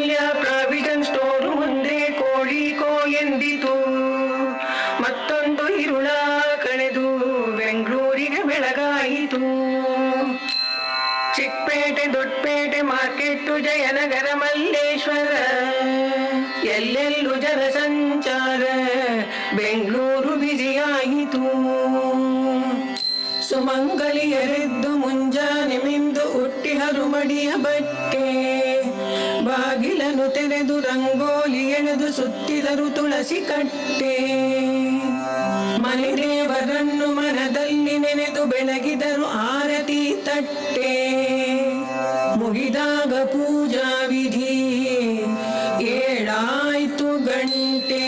ಅಮೂಲ್ಯ provision store ಮುಂದೆ ಕೋಳಿಕೋ ಎಂದಿತು. ಮತ್ತೊಂದು ಇರುಳ ಕಳೆದು ಬೆಂಗಳೂರಿಗೆ ಬೆಳಗಾಯಿತು. ಚಿಕ್ಕಪೇಟೆ ದೊಡ್ಡಪೇಟೆ ಮಾರ್ಕೆಟ್ಟು ಜಯನಗರ ಮಲ್ಲೇಶ್ವರ ಎಲ್ಲೆಲ್ಲೂ ಜನಸಂಚಾರ ಬೆಂಗಳೂರು ಬಿಜಿಯಾಯಿತು. ಸುಮಂಗಲಿಯರೆದ್ದು ಮುಂಜಾನೆ ಮಿಂದು ಹುಟ್ಟಿಹರು ಮಡಿಯ ಬಟ್ಟೆ ಬಾಗಿಲನ್ನು ತೆರೆದು ರಂಗೋಲಿ ಎಳೆದು ಸುತ್ತಿದರು ತುಳಸಿ ಕಟ್ಟೆ. ಮನೆದೇವರನ್ನು ಮನದಲ್ಲಿ ನೆನೆದು ಬೆಳಗಿದರು ಆರತಿ ತಟ್ಟೆ. ಮುಗಿದಾಗ ಪೂಜಾ ವಿಧಿ ಏಳಾಯ್ತು ಗಂಟೆ.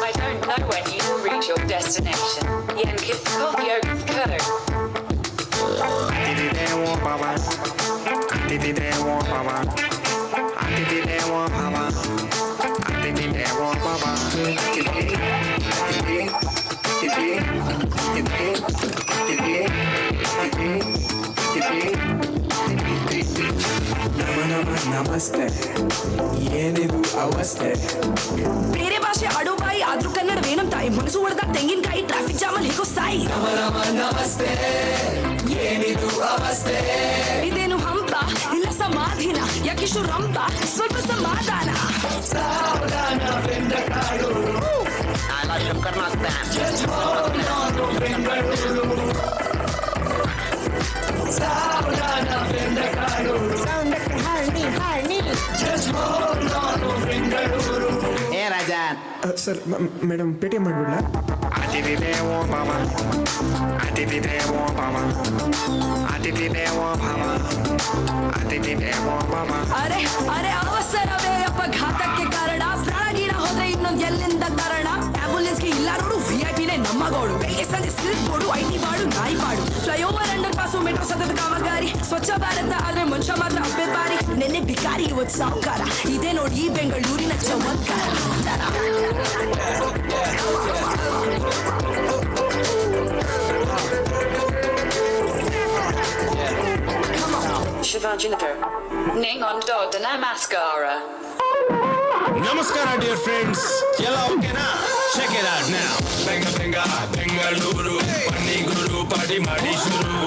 I don't know when you will reach your destination. Yankee coffee oats code. ನಮಸ್ತೆ, ಏನಿದು ಅವಸ್ಥೆ? ಬೇರೆ ಭಾಷೆ ಆಡೋ ಬಾಯಿ ಆದ್ರೂ ಕನ್ನಡವೇನಂ ತಾಯಿ. ಮನಸ್ಸು ಹೊಡೆದ ತೆಂಗಿನಕಾಯಿ ಟ್ರಾಫಿಕ್ ಜಾಮಲ್ಲಿ ಹೇಗೋ ಸಾಯಿ. ನಮಸ್ತೆ, ಏನಿದು ಅವಸ್ಥೆ? ಇದೇನು ಹಂಪ ಇಲ್ಲ ಸಮಾಧಿನ, ಯಾಕಿಷ್ಟು ರಂಪ ಸ್ವಲ್ಪ ಸಮಾಧಾನ. ಸಾವಧಾನ ಬೆಂದಕಾಡು, ಬೆಂಗಳೂರು. ಸಾವಧಾನ ಬೆಂದಕಾಡು, ಬೆಂಗಳೂರು. ಏ ರಾಜಾ ಸರ್, ಮೇಡಮ್ ಪೇಟಿಎಂ ಮಾಡಿಬಿಡ್ಲಾ? ಅತಿಥಿ ದೇವೋ ಭವ, ಅತಿಥಿ ದೇವೋ ಭವ, ಅತಿಥಿ ದೇವೋ ಭವ, ಅತಿಥಿ ದೇವೋ ಭವ. ಅರೆ ಅರೆ ಅವಸರವೇ ಅಪಘಾತಕ್ಕೆ ಕಾರಣ. ಪ್ರಾಣ ಗೀಣ ಹೋದ್ರೆ ಇನ್ನೊಂದ್ ಎಲ್ಲಿಂದ ತರಣ. ಆಂಬುಲೆನ್ಸ್ಗೆ ಇಲ್ಲ ನೋಡು, VIP-ನೇ ನಮ್ಮ ಗೋಡು. ಬೆಳಿಗ್ಗೆ ಸಂಜೆ ಸಿಲ್ಕ್ ಬೋರ್ಡು, IT ಬಾಡು, ನಾಯಿ ಬಾಡು. ಫ್ಲೈಓವರ್ ಅಂಡರ್ ಪಾಸು, ಮೆಟ್ರೋ ಸತತ ಕಾಮಗಾರಿ. ಸ್ವಚ್ಛ ಭಾರತ ಆದ್ರೆ ಮನುಷ್ಯ ಮಾತ್ರ ಅಬ್ಬೆಪಾರಿ. ನೆನ್ನೆ ಬಿಕಾರಿ ಇವತ್ತು ಸಾವುಕಾರ. ಇದೇ ನೋಡಿ ಈ ಬೆಂಗಳೂರಿನ ಚಮತ್ಕಾರ. Shivajinagar. Ning on Dodana mascara. Namaskar dear friends, ಎಲ್ಲ ಓಕೆನಾ? Check it out now. ಬೆಂಗ ಬೆಂಗ Bengaluru, ಬನ್ನಿ ಗುರು ಪಾರ್ಟಿ ಮಾಡಿ ಶುರು.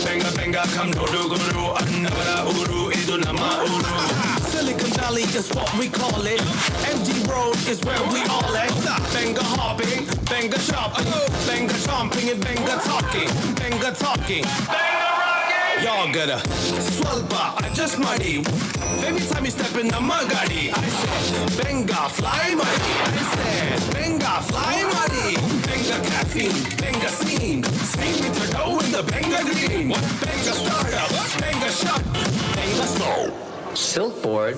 ಬೆಂಗ ಬೆಂಗ ಕಮ್ ನೋಡು ಗುರು, ಅನ್ನವರ ಊರು ಇದು ನಮ್ಮ ಊರು. Silicon Valley is what we call it. MG Road is where we all at. Benga hopping, benga shopping, benga chomping and benga talking, benga talking. Y'all gotta swalpa, adjust money. Every time you step in the magadi, I said, Benga fly money. I said, Benga fly money. Benga caffeine, Benga scene. Steam with your dough in the Benga green. Benga startup, Benga shot, Benga slow. Silk board?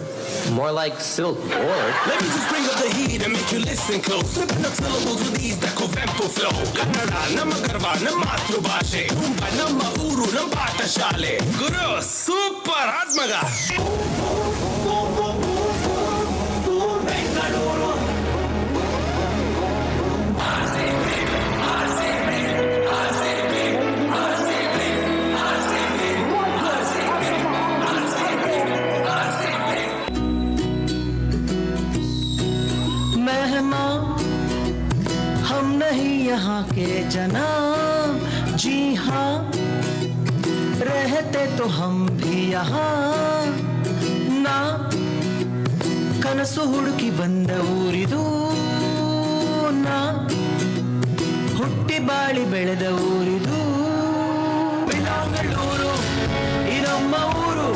More like silk board. Let me just bring up the heat and make you listen close. Slipping up syllables with ease that Covempo flow. Kannada, nama garva, nama matrubhashe. Rumba, nama uru, nama paata shale. Guru, super atmaga. Bengaluru. हम नहीं यहाँ के जनाब, जी हाँ रहते तो हम भी यहाँ ನಾ ಕನಸು ಹುಡುಕಿ ಬಂದ ಊರಿದು, ನಾ ಹುಟ್ಟಿ ಬಾಳಿ ಬೆಳೆದ ಊರಿದು. ಬೆಂಗಳೂರು ಇದಮ್ಮ ಊರು,